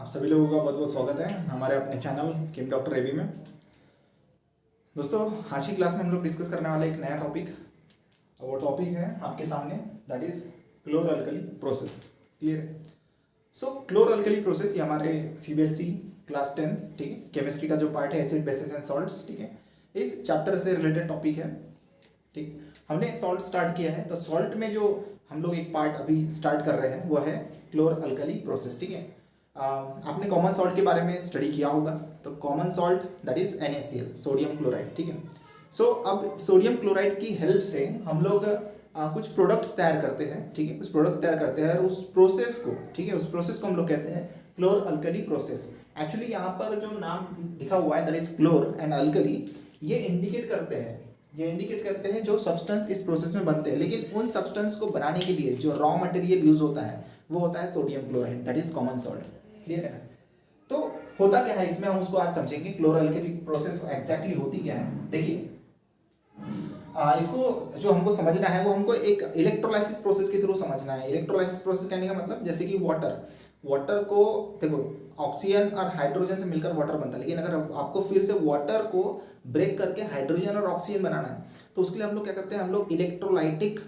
आप सभी लोगों का बहुत बहुत स्वागत है हमारे अपने चैनल किम डॉक्टर एबी में। दोस्तों, आज की क्लास में हम लोग डिस्कस करने वाले एक नया टॉपिक, और वो टॉपिक है आपके सामने, that is क्लोर alkali process. Clear है? सो क्लोर अल्कली प्रोसेस ये हमारे सीबीएसई क्लास 10, ठीक है, केमिस्ट्री का जो पार्ट है एसिड बेसिस एंड सॉल्ट्स, ठीक है, इस चैप्टर से रिलेटेड टॉपिक है। ठीक, हमने सॉल्ट स्टार्ट किया है, तो सॉल्ट में जो हम लोग एक पार्ट अभी स्टार्ट कर रहे हैं वो है क्लोर अल्कली प्रोसेस। ठीक है, आपने कॉमन सॉल्ट के बारे में स्टडी किया होगा, तो common salt that is NaCl, sodium chloride. ठीक है, सो अब सोडियम क्लोराइड की हेल्प से हम लोग कुछ प्रोडक्ट्स तैयार करते हैं। ठीक है, कुछ प्रोडक्ट तैयार करते हैं और उस प्रोसेस को, ठीक है, उस प्रोसेस को हम लोग कहते हैं क्लोर अल्कली प्रोसेस। एक्चुअली यहाँ पर जो नाम लिखा हुआ है दैट इज क्लोर एंड अल्कली, ये इंडिकेट करते हैं जो सब्सटेंस इस प्रोसेस में बनते हैं, लेकिन उन सब्सटेंस को बनाने के लिए जो रॉ मटेरियल यूज होता है वो होता है sodium chloride, that is common salt. Clear है ना? तो होता क्या है इसमें, हम उसको आज समझेंगे। क्लोर अल्कली प्रोसेस एग्जैक्टली होती क्या है। देखिए, इसको जो हमको समझना है वो हमको एक इलेक्ट्रोलाइसिस प्रोसेस के थ्रू समझना है। इलेक्ट्रोलाइसिस प्रोसेस कहने का मतलब, जैसे कि वाटर को देखो, ऑक्सीजन और हाइड्रोजन से मिलकर वाटर बनता है, लेकिन अगर आपको फिर से वाटर को ब्रेक करके हाइड्रोजन और ऑक्सीजन बनाना है, तो उसके लिए हम लोग क्या करते हैं, हम लोग इलेक्ट्रोलाइटिक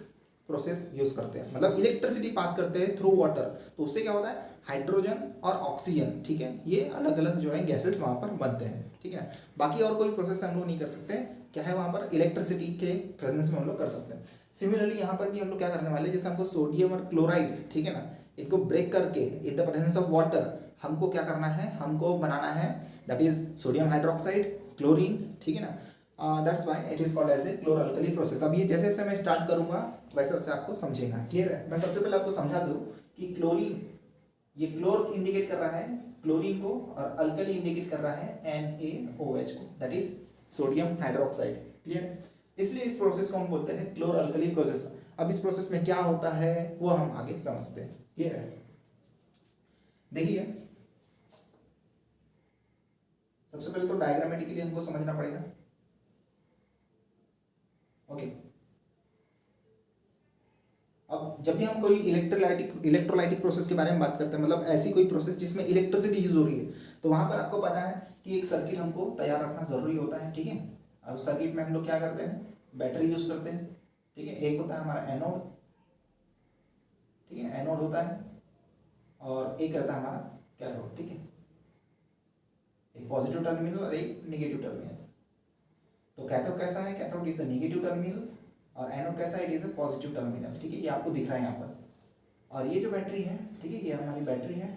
प्रोसेस यूज करते हैं, मतलब इलेक्ट्रिसिटी पास करते हैं थ्रू वाटर। तो उससे क्या होता है, हाइड्रोजन और ऑक्सीजन, ठीक है, ये अलग अलग जो है गैसेस वहाँ पर बनते हैं। ठीक है, बाकी और कोई प्रोसेस हम लोग नहीं कर सकते, क्या है, वहाँ पर इलेक्ट्रिसिटी के प्रेजेंस में हम लोग कर सकते हैं। सिमिलरली यहाँ पर भी हम लोग क्या करने वाले हैं, जैसे हमको सोडियम और क्लोराइड, ठीक है ना, इनको ब्रेक करके in the presence of water हमको क्या करना है, हमको बनाना है that is sodium hydroxide, chlorine. ठीक है ना, that's why it is called as a chlor alkali process. अब ये जैसे जैसे मैं स्टार्ट करूंगा वैसे वैसे आपको समझेगा। क्लियर है? मैं सबसे पहले आपको समझा दूं कि क्लोरीन, ये क्लोर इंडिकेट कर रहा है क्लोरीन को, और अल्कली इंडिकेट कर रहा है NaOH को, that is sodium hydroxide. Clear? इसलिए इस प्रोसेस को हम बोलते हैं क्लोर अल्कली प्रोसेस। अब इस प्रोसेस में क्या होता है वो हम आगे समझते हैं। क्लियर है? देखिए, सबसे पहले तो डायग्रामेटिकली हमको समझना पड़ेगा। ओके, अब जब भी हम कोई इलेक्ट्रोलाइटिक प्रोसेस के बारे में बात करते हैं, मतलब ऐसी कोई प्रोसेस जिसमें इलेक्ट्रिसिटी यूज हो रही है, तो वहां पर आपको पता है कि एक सर्किट हमको तैयार रखना जरूरी होता है। ठीक है, और उस सर्किट में हम लोग क्या करते हैं, बैटरी यूज करते हैं। ठीक है, एक होता है हमारा एनोड, ठीक है, एनोड होता है, और एक रहता है हमारा कैथोड। ठीक है, एक पॉजिटिव टर्मिनल और एक निगेटिव टर्मिनल। तो कैथोड कैसा है, cathode is a negative terminal, और एनोड कैसा है, it is a positive terminal. ठीक है, ये आपको दिख रहा है यहाँ पर। और ये जो बैटरी है, ठीक है, ये हमारी बैटरी है,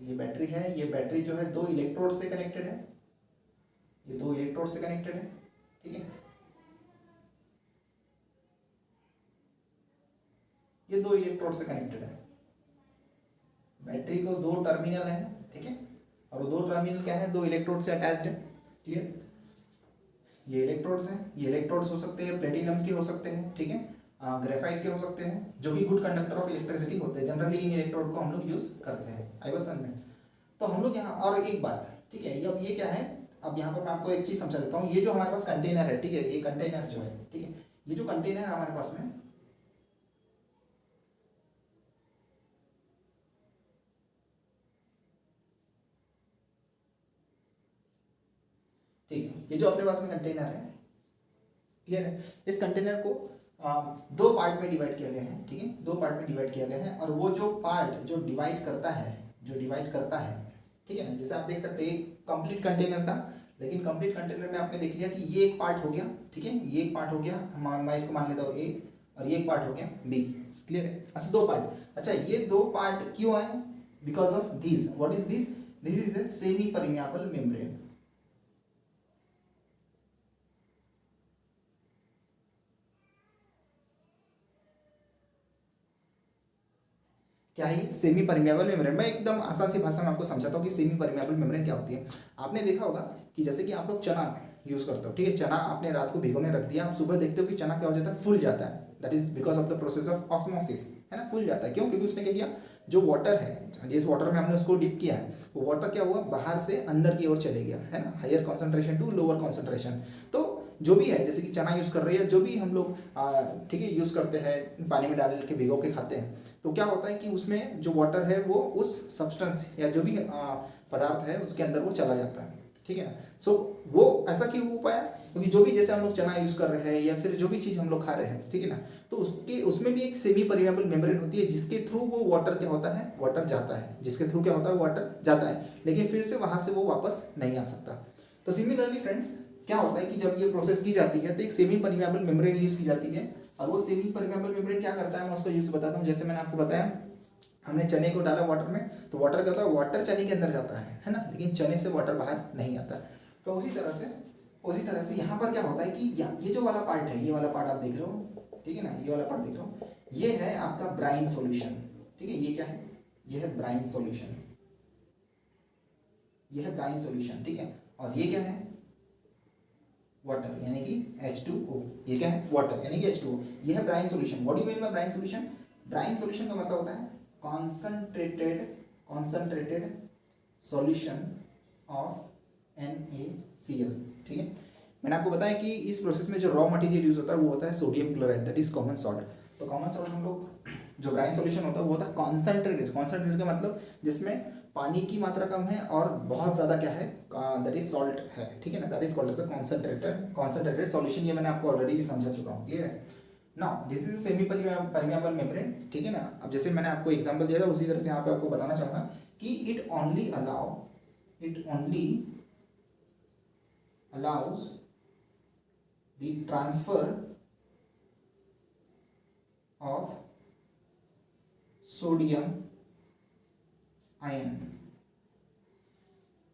ये बैटरी है, ये बैटरी जो है दो इलेक्ट्रोड से कनेक्टेड है, ये दो इलेक्ट्रोड से कनेक्टेड है। ठीक है, ये दो इलेक्ट्रोड से कनेक्टेड है। बैटरी को दो टर्मिनल है, ठीक है, और वो दो टर्मिनल क्या है, दो इलेक्ट्रोड से अटैच्ड है। क्लियर? ये इलेक्ट्रोड्स हैं, ये इलेक्ट्रोड्स हो सकते हैं प्लेटिनम के हो सकते हैं, ठीक है, ग्रेफाइट के हो सकते हैं, जो भी गुड कंडक्टर ऑफ इलेक्ट्रिसिटी होते हैं। जनरली इन इलेक्ट्रोड को हम लोग यूज करते हैं। आई वाज समझ में? तो हम लोग यहाँ, और एक बात, ठीक है, अब ये क्या है, अब यहाँ पर मैं आपको एक चीज समझा देता हूँ। ये जो हमारे पास कंटेनर है, ठीक है, ये कंटेनर जो है, ठीक है, ये जो कंटेनर है हमारे पास में, ठीक है, ये जो अपने पास में कंटेनर है, क्लियर है, इस कंटेनर को दो पार्ट में डिवाइड किया गया है। ठीक है, दो पार्ट में डिवाइड किया गया है, और वो जो पार्ट जो डिवाइड करता है, ठीक है ना, जैसे आप देख सकते हैं कंप्लीट कंटेनर था, लेकिन कंप्लीट कंटेनर में आपने देख लिया कि ये एक पार्ट हो गया, ठीक है, ये एक पार्ट हो गया, मैं इसको मान लेता हूँ A, और ये एक पार्ट हो गया B। क्लियर है? अच्छा, दो पार्ट। अच्छा, ये दो पार्ट क्यों आए, because of this. What is this? This is a semi permeable membrane. क्या है सेमी परमिएबल मेम्ब्रेन? मैं एकदम आसान सी भाषा में आपको समझाता हूँ कि सेमी परमिएबल मेम्ब्रेन क्या होती है। आपने देखा होगा कि जैसे कि आप लोग चना यूज करते हो, ठीक है, चना आपने रात को भिगोने रख दिया, आप सुबह देखते हो कि चना क्या हो जाता है, फूल जाता है। That is because of the process of osmosis, है ना, फूल जाता है। क्यों? क्योंकि उसने क्या किया, जो वाटर है, जिस वाटर में हमने उसको डिप किया है, वो वाटर क्या हुआ, बाहर से अंदर की ओर चले गया, है ना, higher concentration to lower concentration. तो जो भी है, जैसे कि चना यूज़ कर रहे हैं, जो भी हम लोग ठीक है यूज़ करते हैं, पानी में डाल के भिगो के खाते हैं, तो क्या होता है कि उसमें जो वाटर है वो उस सब्सटेंस या जो भी पदार्थ है उसके अंदर वो चला जाता है, ठीक है ना। सो वो ऐसा क्यों हो पाया, क्योंकि जो भी जैसे हम लोग चना यूज़ कर रहे हैं या फिर जो भी चीज़ हम लोग खा रहे हैं, ठीक है ना, तो उसमें भी एक सेमी परमेबल मेम्ब्रेन होती है जिसके थ्रू वो वाटर क्या होता है, वाटर जाता है, जिसके थ्रू क्या होता है, वाटर जाता है, लेकिन फिर से वहाँ से वो वापस नहीं आ सकता। तो सिमिलरली फ्रेंड्स क्या होता है कि जब ये प्रोसेस की जाती है तो एक सेमी परमेबल मेम्ब्रेन यूज़ की जाती है, और वो सेमी परमेबल मेम्ब्रेन क्या करता है मैं उसको यूज़ बताता हूँ। जैसे मैंने आपको बताया, हमने चने को डाला वाटर में, तो वाटर क्या होता है, वाटर चने के अंदर जाता है ना, लेकिन चने से वाटर बाहर नहीं आता। तो उसी तरह से यहाँ पर क्या होता है कि ये जो वाला पार्ट है, ये वाला पार्ट आप देख रहे हो, ठीक है ना, ये वाला पार्ट देख रहे हो, ये है आपका ब्राइन सॉल्यूशन, ठीक है। ये क्या है, ये है ब्राइन सॉल्यूशन, ये है ब्राइन सॉल्यूशन, ठीक है। और ये क्या है, वाटर यानी कि H2O, ये क्या है, वाटर यानी कि H2O, ये है brine solution. What do you mean by brine solution? Brine solution का मतलब होता है कॉन्सनट्रेटेड सॉल्यूशन ऑफ NaCl, ठीक है। मैंने आपको बताया कि इस प्रोसेस में जो रॉ मटेरियल यूज होता है वो होता है sodium chloride, that is common salt. तो कॉमन सॉल्ट हम लोग जो ब्राइन सॉल्यूशन होता है वो होता है कॉन्सनट्रेटेड का मतलब जिसमें पानी की मात्रा कम है और बहुत ज़्यादा क्या है, दैट इज सॉल्ट है, ठीक है ना, that is called as a concentrated solution. ये मैंने आपको ऑलरेडी भी समझा चुका हूँ, क्लियर है। Now this is semi permeable membrane, ठीक है ना। अब जैसे मैंने आपको एग्जांपल दिया था उसी तरह से यहाँ पे आपको बताना चाहूँगा कि it only allows the transfer of sodium ion।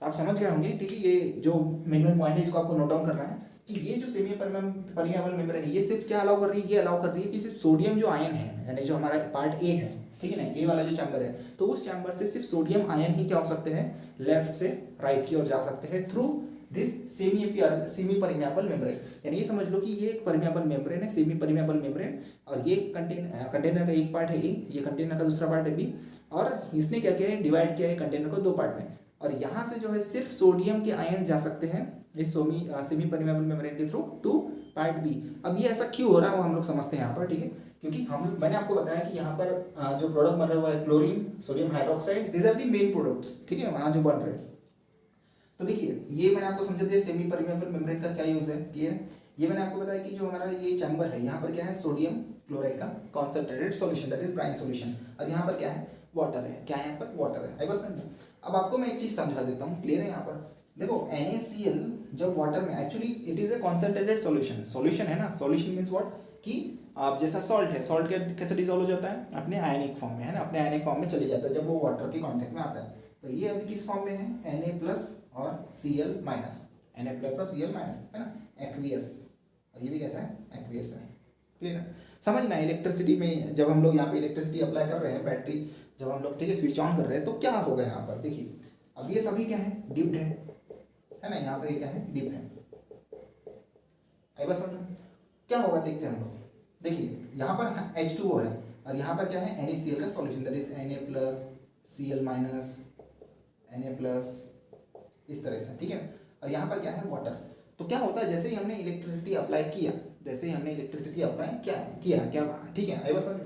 तो आप समझ गए होंगे, ठीक है। ये जो मिनिमम पॉइंट है इसको आपको नोट डाउन करना है कि ये जो सेमी परमेबल मेम्ब्रेन है ये सिर्फ क्या अलाउ कर रही है, ये अलाउ कर रही है कि सिर्फ सोडियम जो आयन है, यानी जो हमारा पार्ट ए है, ठीक है ना, ए वाला जो चैम्बर है, तो उस चैम्बर से सिर्फ सोडियम आयन ही क्या हो सकते हैं, लेफ्ट से राइट की ओर जा सकते हैं through this semi permeable membrane. यानी ये समझ लो कि ये एक परमेबल मेम्ब्रेन है, सेमी परमेबल मेम्ब्रेन, और ये कंटेनर का एक पार्ट है ए, ये कंटेनर का दूसरा पार्ट है बी, और इसने क्या किया है, डिवाइड किया है कंटेनर को दो पार्ट में, और यहाँ से जो है सिर्फ सोडियम के आयन जा सकते हैं इस सेमी परमेबल मेम्ब्रेन के थ्रू टू पार्ट बी। अब ये ऐसा क्यों हो रहा है वो हम लोग समझते हैं यहाँ पर, ठीक है। क्योंकि मैंने आपको बताया कि यहाँ पर जो प्रोडक्ट बन रहा है वो है chlorine sodium hydroxide, these are the main products, ठीक है, वहाँ जो बन रहे हैं। तो देखिए ये मैंने आपको समझा दिया सेमी परमेबल मेम्ब्रेन का क्या यूज है, क्लियर। ये मैंने आपको बताया कि जो हमारा ये चैम्बर है यहाँ पर क्या है, सोडियम क्लोराइड का concentrated solution, that is brine solution, और यहाँ पर क्या है, वाटर है, क्या है यहाँ पर, वाटर है। आई बस अब आपको मैं एक चीज समझा देता हूँ, क्लियर है। यहाँ पर देखो NaCl जब वाटर में, actually it is a concentrated solution है ना, सॉल्यूशन मीन्स व्हाट कि आप जैसा सॉल्ट है, सॉल्ट कैसे डिजोल्व हो जाता है, अपने आयनिक फॉर्म में, है ना, अपने आयनिक फॉर्म में चले जाता है जब वो वाटर के कांटेक्ट में आता है। तो ये अभी किस फॉर्म में है, Na+ और Cl-, Na+ और Cl-, है ना, एक्वियस, और ये भी कैसा है, एक्वियस है, क्लियर है। समझना, इलेक्ट्रिसिटी में जब हम लोग यहाँ पे इलेक्ट्रिसिटी अप्लाई कर रहे हैं, बैटरी जब हम लोग, ठीक है, स्विच ऑन कर रहे हैं, तो क्या होगा यहाँ पर, देखिए अब ये सभी क्या है, डिप्ड है ना, यहाँ पर ये क्या है, डिप है। आई बस समझ क्या होगा, देखते हैं हम लोग। देखिए यहाँ पर H2O है और यहाँ पर क्या है, NaCl का solution, that is Na+, Cl-, Na+, इस तरह से, ठीक है। और यहाँ पर क्या है, वाटर। तो क्या होता है, जैसे ही हमने इलेक्ट्रिसिटी अप्लाई किया, क्या, ठीक है, आई बस समझ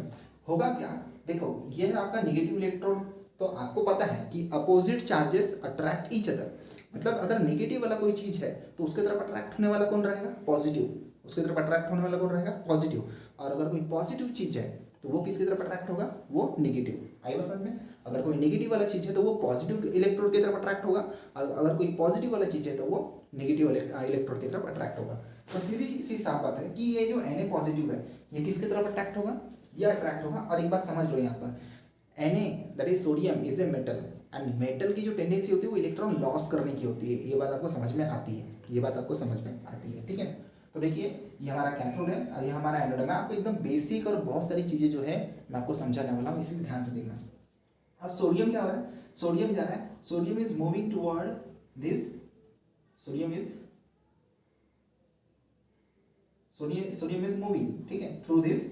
होगा क्या, देखो ये है आपका निगेटिव इलेक्ट्रॉन। तो आपको पता है कि opposite charges attract each other, मतलब अगर नेगेटिव वाला कोई चीज़ है तो उसके तरफ अट्रैक्ट होने वाला कौन रहेगा, पॉजिटिव, उसके तरफ अट्रैक्ट होने वाला कौन रहेगा, पॉजिटिव। और अगर कोई पॉजिटिव चीज़ है तो वो किसकी तरफ अट्रैक्ट होगा, वो नेगेटिव। आई बस समझ में, अगर कोई नेगेटिव वाला चीज़ है तो वो पॉजिटिव इलेक्ट्रोड की तरफ अट्रैक्ट होगा, और अगर कोई पॉजिटिव वाला चीज़ है तो वो नेगेटिव इलेक्ट्रोड की तरफ अट्रैक्ट होगा। तो सीधी सी साफ बात है कि ये जो Na पॉजिटिव है ये किसकी तरफ अट्रैक्ट होगा, ये अट्रैक्ट होगा। और एक बात समझ लो यहाँ पर, Na that is sodium is a metal, and metal की जो टेंडेंसी होती है वो इलेक्ट्रॉन लॉस करने की होती है। ये बात आपको समझ में आती है, ठीक है। तो देखिए ये हमारा कैथोड है और ये हमारा एनोड है। मैं आपको एकदम बेसिक और बहुत सारी चीज़ें जो है मैं आपको समझाने वाला हूँ, इसलिए ध्यान से देखना। अब सोडियम क्या हो रहा है, सोडियम जा रहा है, sodium is moving toward this, sodium is moving, ठीक है, through this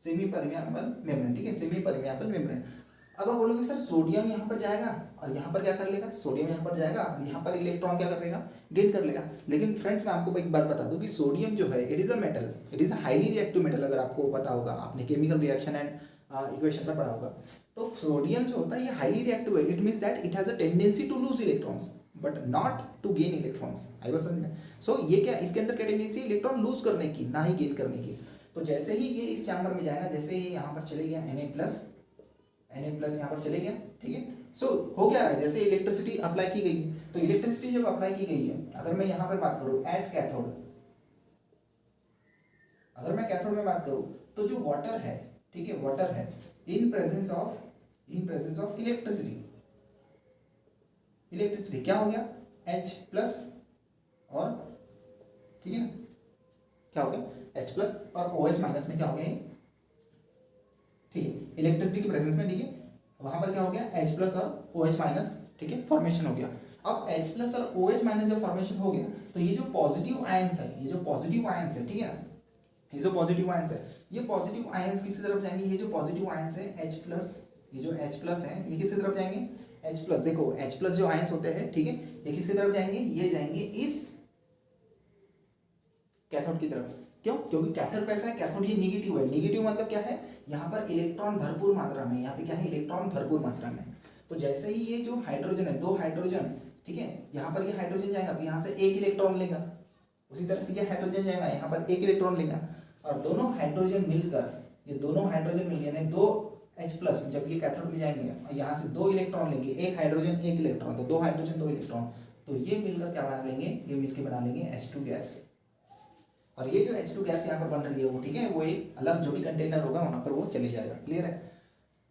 semi permeable membrane, ठीक है, सेमी परमेबल मेम्ब्रेन। अब आप बोलोगे सर सोडियम यहाँ पर जाएगा और यहाँ पर क्या कर लेगा, सोडियम यहाँ पर जाएगा और यहाँ पर इलेक्ट्रॉन क्या कर लेगा, गेन कर लेगा। लेकिन फ्रेंड्स मैं आपको एक बात बता दूँ कि सोडियम जो है it is a metal, it is a highly reactive metal. अगर आपको पता होगा, आपने केमिकल रिएक्शन एंड इक्वेशन में पढ़ा होगा, तो सोडियम जो होता है ये हाईली रिएक्टिव है। It means that it has a tendency to lose electrons but not to gain electrons. आई बात समझ में? सो ये क्या, इसके अंदर क्या टेंडेंसी है, इलेक्ट्रॉन लूज करने की, ना ही गेन करने की। तो जैसे ही ये इस चैम्बर में जाएगा, जैसे ही यहाँ पर चले गया Na+ यहाँ पर चले गया, ठीक है। सो हो क्या रहा है, जैसे इलेक्ट्रिसिटी अप्लाई की गई है, तो इलेक्ट्रिसिटी जब अप्लाई की गई है, अगर मैं यहाँ पर बात करूँ एट कैथोड, अगर मैं कैथोड में बात करूँ तो जो वाटर है, ठीक है, वाटर है इन प्रेजेंस ऑफ इलेक्ट्रिसिटी क्या हो गया, H+ और, ठीक है ना, क्या हो गया H+ और OH- में क्या हो गया, ठीक है, इलेक्ट्रिसिटी की प्रेजेंस में, ठीक है, वहां पर क्या हो गया H+ और OH-, ठीक है, फॉर्मेशन हो गया। अब H+ और OH- जब फॉर्मेशन हो गया तो ये जो पॉजिटिव आयंस है, ठीक है ना, ये जो पॉजिटिव आयंस है, ये पॉजिटिव आयंस किसी तरफ जाएंगे, ये जो पॉजिटिव आयंस है H+, ये जो H+ है ये किसी तरफ जाएंगे, H+, देखो H+ जो आयंस होते हैं, ठीक है, ये किसकी तरफ जाएंगे, ये जाएंगे इस कैथोड की तरफ। क्यों? क्योंकि कैथोड कैसा है, कैथोड ये निगेटिव है। निगेटिव मतलब क्या है, यहाँ पर इलेक्ट्रॉन भरपूर मात्रा में, यहाँ पे क्या है, इलेक्ट्रॉन भरपूर मात्रा में। तो जैसे ही ये जो हाइड्रोजन है, 2 हाइड्रोजन, ठीक है, यहाँ पर ये हाइड्रोजन जाएगा तो यहाँ से 1 इलेक्ट्रॉन लेगा, उसी तरह से ये हाइड्रोजन जाएगा, यहाँ पर 1 इलेक्ट्रॉन लेगा, और दोनों हाइड्रोजन मिलकर, ये दोनों हाइड्रोजन मिल गए, 2 H+, जब ये कैथोड में जाएंगे और यहाँ से 2 इलेक्ट्रॉन लेंगे, 1 हाइड्रोजन 1 इलेक्ट्रॉन, तो 2 हाइड्रोजन 2 इलेक्ट्रॉन, तो ये मिलकर क्या बना लेंगे, ये मिलकर बना लेंगे H2 गैस। और ये जो H2 गैस यहाँ पर बन रही है वो, ठीक है, वो एक अलग जो भी कंटेनर होगा वहाँ पर वो चले जाएगा। क्लियर है?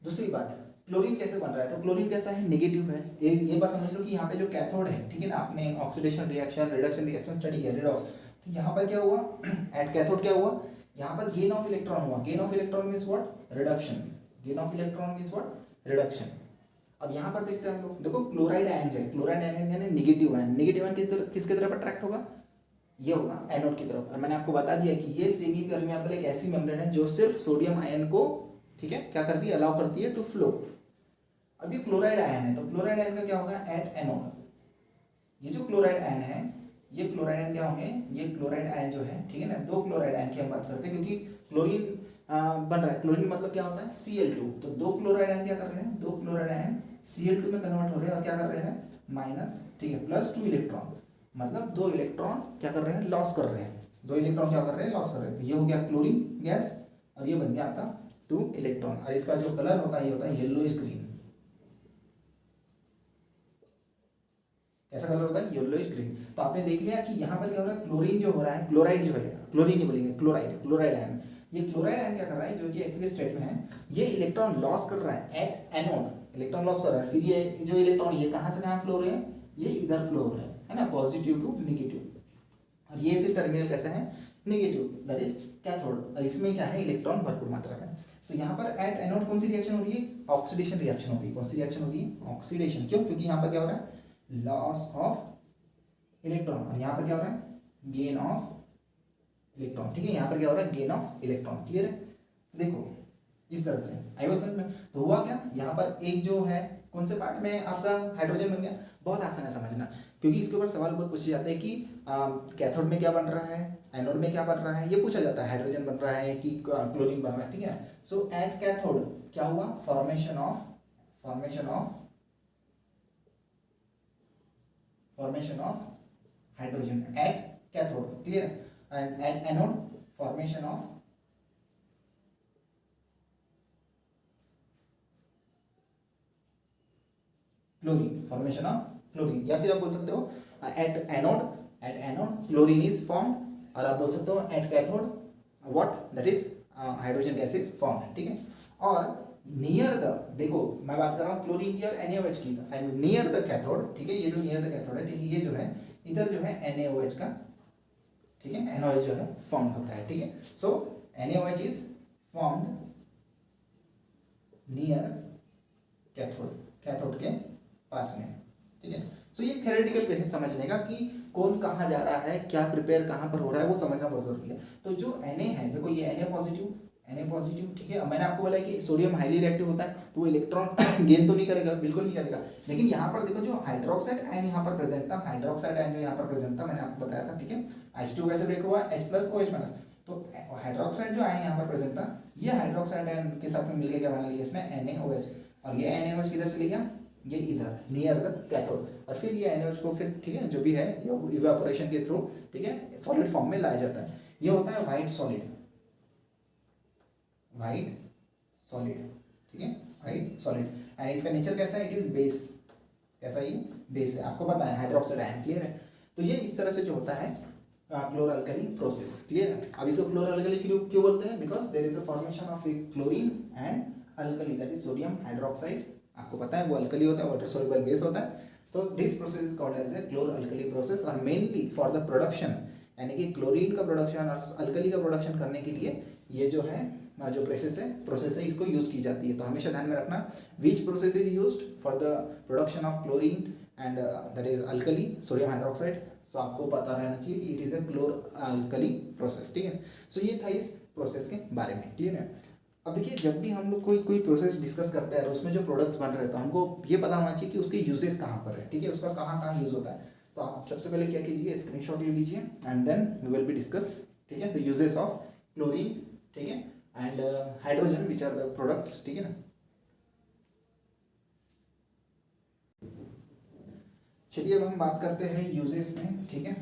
दूसरी बात, क्लोरीन कैसे बन रहा है, तो क्लोरीन कैसा है, नेगेटिव है। ये बात समझ लो कि यहाँ पे जो कैथोड है, ठीक है ना, आपने oxidation reaction reduction reaction study किया, रिडॉक्स, तो यहाँ पर क्या हुआ एट कैथोड क्या हुआ, यहाँ पर गेन ऑफ इलेक्ट्रॉन हुआ। Gain of electron means what, reduction. Gain of electron means what, reduction. अब यहाँ पर देखते हैं हम लोग, देखो क्लोराइड आयन है, क्लोराइड आयन यानी निगेटिव आयन, निगेटिव आयन किसके तरफ अट्रैक्ट होगा, ये होगा एनोड की तरफ। और मैंने आपको बता दिया कि ये सेमी परमेबल एक ऐसी मेम्ब्रेन है जो सिर्फ सोडियम आयन को, ठीक है, क्या करती है, अलाउ करती है टू फ्लो। अभी क्लोराइड आयन है, तो क्लोराइड आयन का क्या होगा, एट एनोड। ये जो क्लोराइड आयन है, ये क्लोराइड आयन क्या होंगे, ये क्लोराइड आयन जो है, ठीक है ना, 2 क्लोराइड आयन की हम बात करते हैं, क्योंकि क्लोरीन बन रहा है। क्लोरीन मतलब क्या होता है, Cl2, तो 2 क्लोराइड आयन क्या कर रहे हैं, 2 क्लोराइड आयन Cl2 में कन्वर्ट हो रहे हैं और क्या कर रहे हैं, माइनस, ठीक है, +2 इलेक्ट्रॉन, मतलब 2 इलेक्ट्रॉन क्या कर रहे हैं, लॉस कर रहे हैं, 2 इलेक्ट्रॉन क्या कर रहे हैं, लॉस कर रहे हैं। तो ये हो गया क्लोरीन गैस और ये बन गया आपका 2 इलेक्ट्रॉन। और इसका जो कलर होता है ये होता है येलोइश ग्रीन। कैसा कलर होता है, येलोइश ग्रीन। तो आपने देख लिया कि यहाँ पर क्या हो रहा है, क्लोरीन जो हो रहा है, क्लोराइड जो है, क्लोरीन नहीं बोलेंगे, क्लोराइड आयन, ये क्लोराइड आयन क्या कर रहा है, जो कि एक्वियस स्टेट में है, ये इलेक्ट्रॉन लॉस कर रहा है एट एनोड, इलेक्ट्रॉन लॉस कर रहा है। फिर ये जो इलेक्ट्रॉन ये कहाँ से कहाँ फ्लो हो रहे हैं, ये इधर फ्लो हो रहे हैं, है ना, पॉजिटिव टू निगेटिव। और ये फिर टर्मिनल कैसा है, नेगेटिव, दैट इज कैथोड। और इसमें क्या है, इलेक्ट्रॉन भरपूर मात्रा में। तो यहाँ पर एट एनोड कौन सी रिएक्शन हो रही है, ऑक्सीडेशन रिएक्शन हो रही है। कौन सी रिएक्शन हो रही है, ऑक्सीडेशन। क्यों? क्योंकि यहाँ पर क्या हो रहा है, लॉस ऑफ इलेक्ट्रॉन, और यहाँ पर क्या हो रहा है, गेन ऑफ इलेक्ट्रॉन। ठीक है, यहाँ पर क्या हो रहा है, गेन ऑफ इलेक्ट्रॉन। क्लियर है? देखो इस तरह से आई वाज समझ में। तो हुआ क्या, यहाँ पर एक जो है कौन से पार्ट में आपका हाइड्रोजन बन गया। बहुत आसान है समझना, क्योंकि इसके ऊपर सवाल बहुत पूछे जाते हैं कि कैथोड में क्या बन रहा है, एनोड में क्या बन रहा है, ये पूछा जाता है। हाइड्रोजन बन रहा है कि क्लोरीन बन रहा है। ठीक है, सो एट कैथोड क्या हुआ, formation of hydrogen at cathode. Clear? And at anode formation of chlorine, formation of chlorine. या फिर आप बोल सकते हो at anode chlorine is form, और आप बोल सकते हो at cathode what, that is hydrogen gas is form. ठीक है, और नियर द, देखो मैं बात कर रहा हूँ क्लोरीन की और NaOH की, एंड नियर द कैथोड। ठीक है, ये जो नियर द कैथोड है, ठीक है, ये जो है इधर जो है NaOH का, ठीक है, NaOH जो है फॉर्म होता है। ठीक है, सो NaOH is formed near cathode के पास में। ठीक है, सो ये थ्योरेटिकल वे है समझने का कि कौन कहाँ जा रहा है, क्या प्रिपेयर कहाँ पर हो रहा है, वो समझना बहुत जरूरी है। तो जो Na है, देखो ये Na पॉजिटिव Na पॉजिटिव, ठीक है। अब मैंने आपको बोला कि सोडियम हाईली रिएक्टिव होता है तो वो इलेक्ट्रॉन गेन तो नहीं करेगा, बिल्कुल नहीं करेगा। लेकिन यहाँ पर देखो जो हाइड्रोक्साइड आयन यहाँ पर प्रेजेंट था, हाइड्रोक्साइड आयन जो यहाँ पर प्रेजेंट था मैंने आपको बताया था, ठीक है। H2 कैसे ब्रेक हुआ, H प्लस OH माइनस, तो हाइड्रोक्साइड जो आयन यहाँ पर प्रेजेंट था, ये हाइड्रोक्साइड आयन के साथ में मिलकर क्या बना लिया इसने, NaOH, और ये NaOH किधर चले गया, ये इधर नियर द कैथोड, और फिर ये NaOH को फिर, ठीक है, जो भी है ये इवेपोरेशन के थ्रू, ठीक है, सॉलिड फॉर्म में लाया जाता है। ये होता है व्हाइट सॉलिड, व्हाइट सॉलिड, ठीक है, व्हाइट सॉलिड। एंड इसका नेचर कैसा है, इट इज बेस, कैसा ये बेस है, आपको पता है हाइड्रोक्साइड आयन, क्लियर है। तो ये इस तरह से जो होता है क्लोरअल्कली प्रोसेस, क्लियर है। अब इसको क्लोरअल्कली क्यों बोलते हैं, because there is a formation of a chlorine and alkali, that is sodium hydroxide, आपको पता है वो अल्कली होता है, वाटर सॉल्युबल बेस होता है। तो this process is called as a chloralkali process, और मेनली फॉर द प्रोडक्शन, यानी कि क्लोरीन का प्रोडक्शन और अल्कली का प्रोडक्शन करने के लिए ये जो है जो प्रोसेस है इसको यूज की जाती है। तो हमेशा ध्यान में रखना, which process is used for the production of chlorine and that is alkali sodium hydroxide. So आपको पता रहना चाहिए कि it is a chloralkali process, ठीक है। सो ये था इस प्रोसेस के बारे में, क्लियर है। अब देखिए, जब भी हम लोग कोई प्रोसेस डिस्कस करते हैं और उसमें जो प्रोडक्ट्स बन रहे हैं तो हमको ये पता होना चाहिए कि उसके यूजेस कहाँ पर है, ठीक है, उसका कहाँ कहाँ यूज होता है। तो आप सबसे पहले क्या कीजिए, स्क्रीनशॉट ले लीजिए and then we will be discuss, ठीक है, द यूजेस ऑफ क्लोरीन, ठीक है, and hydrogen which are the products, ठीक है ना। चलिए अब हम बात करते हैं यूजेस में, ठीक है,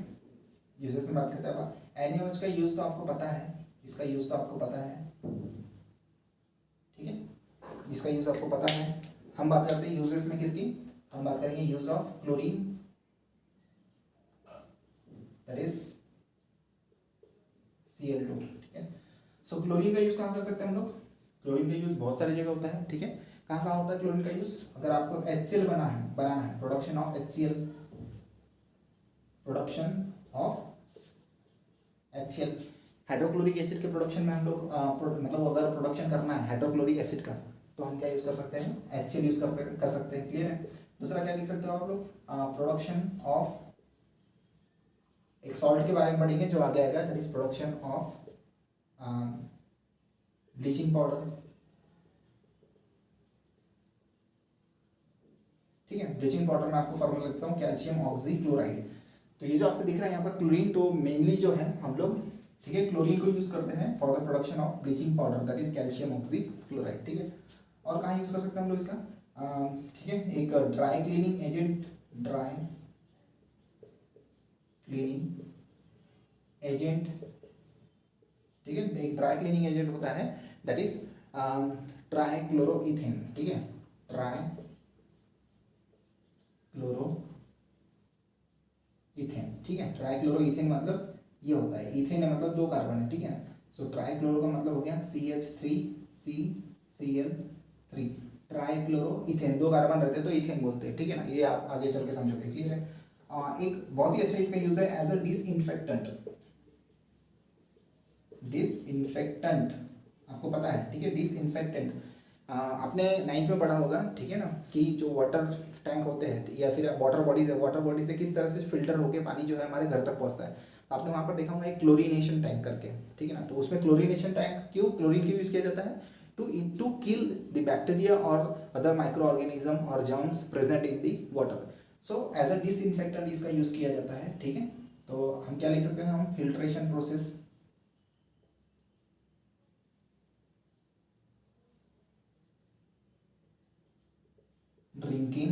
यूजेस में बात करते हैं। अब NaOH का यूज तो आपको पता है, इसका यूज तो आपको पता है, ठीक है, इसका यूज आपको पता है। हम बात करते हैं यूजेस में किसकी, हम बात करेंगे use of chlorine, that is Cl2, ठीक है। सो क्लोरीन का यूज कहाँ कर सकते हैं हम लोग, क्लोरीन का यूज बहुत सारी जगह होता है, ठीक है। कहाँ कहाँ होता है क्लोरीन का यूज, अगर आपको HCl बनाना है, production of HCl, production of HCl, hydrochloric acid के प्रोडक्शन में हम लोग मतलब अगर प्रोडक्शन करना है हाइड्रोक्लोरिक एसिड का तो हम क्या यूज कर सकते हैं, HCl यूज कर सकते हैं, क्लियर है। दूसरा क्या लिख सकते हो आप लोग, प्रोडक्शन ऑफ, एक सॉल्ट के बारे में पढ़ेंगे जो आगे आएगा, that is production of bleaching powder, ठीक है। ब्लीचिंग पाउडर में आपको फॉर्मूला लिखता हूँ, कैल्शियम ऑक्सीक्लोराइड। तो ये जो आपको दिख रहा है यहाँ पर क्लोरीन, तो मेनली जो है हम लोग, ठीक है, क्लोरीन को यूज करते हैं for the production of bleaching powder, that is calcium oxychloride, ठीक है। और कहाँ यूज कर सकते हैं हम लोग इसका, ठीक है, एक dry cleaning agent, dry cleaning agent, ठीक है, एक ड्राई क्लीनिंग एजेंट होता है दैट इज ट्राइक्लोरोइथेन, ठीक है, ट्राइक्लोरोइथेन, ठीक है। ट्राइक्लोरोइथेन मतलब ये होता है, इथेन है मतलब दो कार्बन है, ठीक है। सो ट्राइक्लोरो का मतलब हो गया CH3CCl3, ट्राइक्लोरोइथेन, दो कार्बन रहते हैं तो इथेन बोलते हैं, ठीक है ना। ये आप आगे चल के समझोगे, क्लियर है। एक बहुत ही अच्छा इसका यूज है एज अ डिसइंफेक्टेंट, डिसइंफेक्टेंट आपको पता है, ठीक है, डिसइंफेक्टेंट आपने 9th में पढ़ा होगा, ठीक है ना, कि जो वाटर टैंक होते हैं या फिर वाटर बॉडीज है, वाटर बॉडी से किस तरह से फिल्टर होकर पानी जो है हमारे घर तक पहुंचता है। तो आपने वहाँ पर देखा होगा एक क्लोरीनेशन टैंक करके, ठीक है ना। तो उसमें क्लोरीनेशन टैंक क्यों, क्लोरीन क्यों यूज किया जाता है, टू किल द बैक्टीरिया और अदर माइक्रो ऑर्गेनिज्म और germs present in the water. So as a disinfectant इसका यूज किया जाता है, ठीक है। तो हम क्या लिख सकते हैं, हम फिल्ट्रेशन प्रोसेस, ड्रिंकिंग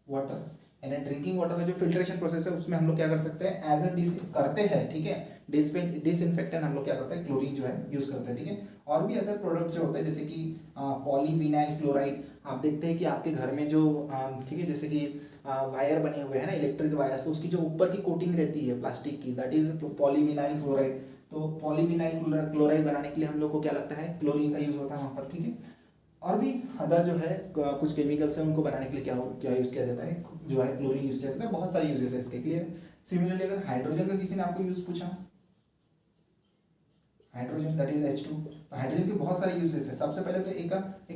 वाटर, यानी ड्रिंकिंग वाटर का जो फिल्ट्रेशन प्रोसेस है उसमें हम लोग क्या कर सकते हैं, एज अ करते हैं, ठीक है, डिसइंफेक्टेंट हम लोग क्या करते हैं, क्लोरीन जो है यूज करते हैं, ठीक है। और भी अदर प्रोडक्ट्स जो होते हैं जैसे कि पॉलीविनाइल क्लोराइड, आप देखते हैं कि आपके घर में जो ठीक है, जैसे कि वायर बने हुए हैं ना, इलेक्ट्रिक वायर, तो उसकी जो ऊपर की कोटिंग रहती है प्लास्टिक की, दैट इज पॉलीविनाइल क्लोराइड। तो पॉलीविनाइल क्लोराइड बनाने के लिए हम लोग को क्या लगता है, क्लोरीन का यूज होता है वहाँ पर, ठीक है। और भी अदर जो है कुछ केमिकल्स हैं उनको बनाने के लिए क्या यूज़ किया जाता है, जो है क्लोरीन यूज़ किया जाता है, बहुत सारे यूजेस है इसके, क्लियर। सिमिलरली अगर हाइड्रोजन का किसी ने आपको यूज़ पूछा, हाइड्रोजन दैट इज H2, तो हाइड्रोजन के बहुत सारे यूजेस है। सबसे पहले तो एक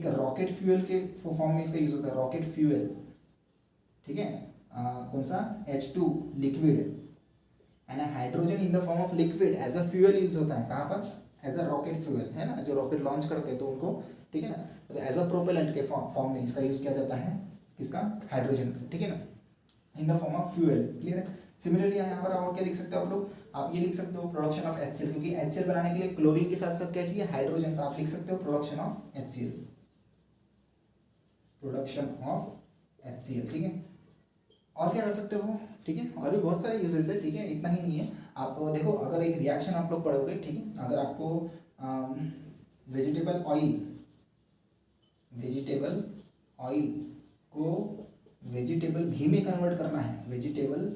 रॉकेट फ्यूल के फॉर्म में इसका यूज होता है, रॉकेट फ्यूल, ठीक है, कौन सा, H2 liquid, and hydrogen in the form of liquid as a fuel use होता है, कहाँ पर, एज अ रॉकेट फ्यूल, है ना, जो रॉकेट लॉन्च करते हैं तो उनको, ठीक है ना, तो एज अ प्रोपेलेंट के फॉर्म में इसका यूज़ किया जाता है, किसका, हाइड्रोजन का, ठीक है ना, इन the form of fuel. Clear है। सिमिलरली यहाँ पर और क्या लिख सकते हो आप लोग, आप ये लिख सकते हो प्रोडक्शन ऑफ HCl, क्योंकि HCl बनाने के लिए क्लोरीन के साथ साथ क्या चाहिए, हाइड्रोजन, तो आप लिख सकते हो production of HCl, production of HCl, ठीक है। और क्या कर सकते हो, ठीक है, और भी बहुत सारे यूजेस है, ठीक है, इतना ही नहीं है। आप देखो, अगर एक रिएक्शन आप लोग पढ़ोगे, ठीक है, अगर आपको वेजिटेबल ऑयल को वेजिटेबल घी में कन्वर्ट करना है, वेजिटेबल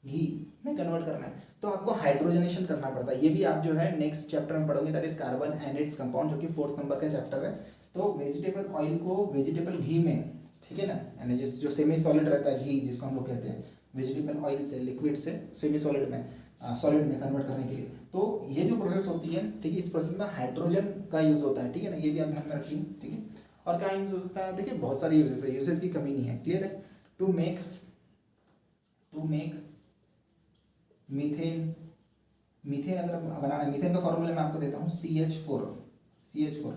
घी में कन्वर्ट करना है, तो आपको हाइड्रोजनेशन करना पड़ता है। ये भी आप जो है नेक्स्ट चैप्टर में पढ़ोगे, that is carbon and its compound, जो कि 4th नंबर का चैप्टर है। तो वेजिटेबल ऑयल को वेजिटेबल घी में, ठीक है ना, यानी जो सेमी सॉलिड रहता है घी, जिसको हम लोग कहते हैं, वेजिटेबल ऑयल से लिक्विड से सेमी सॉलिड में सॉलिड में कन्वर्ट करने के लिए, तो ये जो प्रोसेस होती है, ठीक है, इस प्रोसेस में हाइड्रोजन का यूज होता है, ठीक है ना, ये भी आप ध्यान में रखिए, ठीक है। और क्या यूज हो सकता है, देखिए बहुत सारे यूजेस है, यूजेस की कमी नहीं है। क्लियर है। टू मेक मीथेन, मीथेन अगर बनाना है, मीथेन का फॉर्मूला मैं आपको देता हूँ, CH4,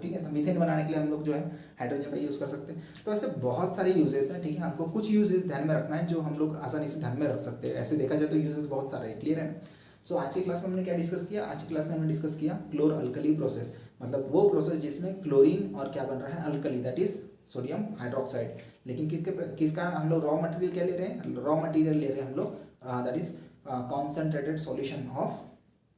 ठीक है। तो मीथेन बनाने के लिए हम लोग जो है हाइड्रोजन का यूज़ कर सकते हैं। तो ऐसे बहुत सारे यूजेस हैं, ठीक है। आपको कुछ यूजेस ध्यान में रखना है जो हम लोग आसानी से ध्यान में रख सकते हैं। ऐसे देखा जाए तो यूजेस बहुत सारे हैं। क्लियर है। सो आज की क्लास में हमने क्या डिस्कस किया, आज की क्लास में हमने डिस्कस किया क्लोर अल्कली प्रोसेस, मतलब वो प्रोसेस जिसमें क्लोरीन और क्या बन रहा है, alkali, that is sodium hydroxide. लेकिन किसका हम लोग रॉ मटेरियल क्या ले रहे हैं, रॉ मटेरियल ले रहे हैं हम लोग, that is concentrated solution of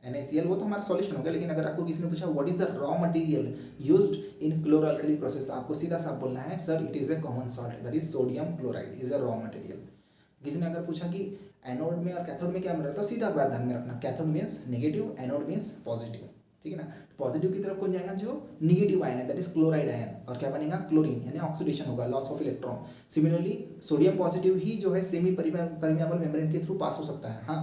NaCl। वो तो हमारा सॉल्यूशन हो गया। लेकिन अगर आपको किसी ने पूछा what is the raw material used in क्लोर alkali process, तो आपको सीधा सा बोलना है sir it is a common salt, that is sodium chloride is a raw material. किसी ने अगर पूछा कि एनोड में और कैथोड में क्या मिल रहा है, तो सीधा बात ध्यान में रखना, cathode means negative, anode means positive, ठीक है ना। तो पॉजिटिव की तरफ कौन जाएगा, जो निगेटिव आयन है, दैट इज क्लोराइड आयन, और क्या बनेगा, क्लोरीन, यानी ऑक्सीडेशन होगा, loss of electron. Similarly sodium positive ही जो है सेमी परमेबल मेम्ब्रेन के थ्रू पास हो सकता है, हाँ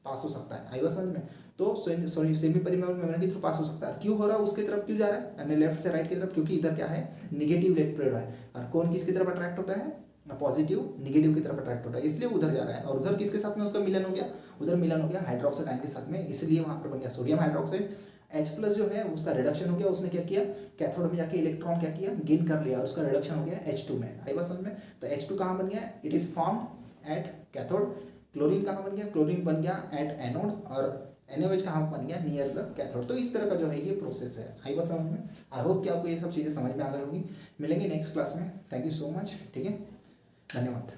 पास हो सकता है, आई वाज समझ में। तो सेमी परमेबल मेम्ब्रेन के थ्रू पास हो सकता है। क्यों हो रहा है, उसकी तरफ क्यों जा रहा है, यानी लेफ्ट से राइट की तरफ, क्योंकि इधर क्या है, निगेटिव इलेक्ट्रोड है, और कौन किसकी तरफ अट्रैक्ट होता है, पॉजिटिव निगेटिव की तरफ अट्रैक्ट होता है, इसलिए उधर जा रहा है। और उधर किसके साथ में उसका मिलन हो गया, उधर मिलन हो गया हाइड्रोक्साइड आयन के साथ में, इसलिए वहां पर बन गया सोडियम हाइड्रोक्साइड। H+ जो है उसका रिडक्शन हो गया, उसने क्या किया, कैथोड में जाके इलेक्ट्रॉन क्या किया, गेन कर लिया, और उसका रिडक्शन हो गया H2 में, आई बात समझ में। तो H2 कहाँ बन गया, it is formed at cathode. Chlorine कहाँ बन गया, क्लोरीन बन गया एट एनोड, और NaOH कहाँ बन गया, नियर द कैथोड। तो इस तरह का जो है ये प्रोसेस है, आई बात समझ में। आई होप कि आपको ये सब चीज़ें समझ में आ गई होगी। मिलेंगे नेक्स्ट क्लास में। थैंक यू सो मच, ठीक है, धन्यवाद।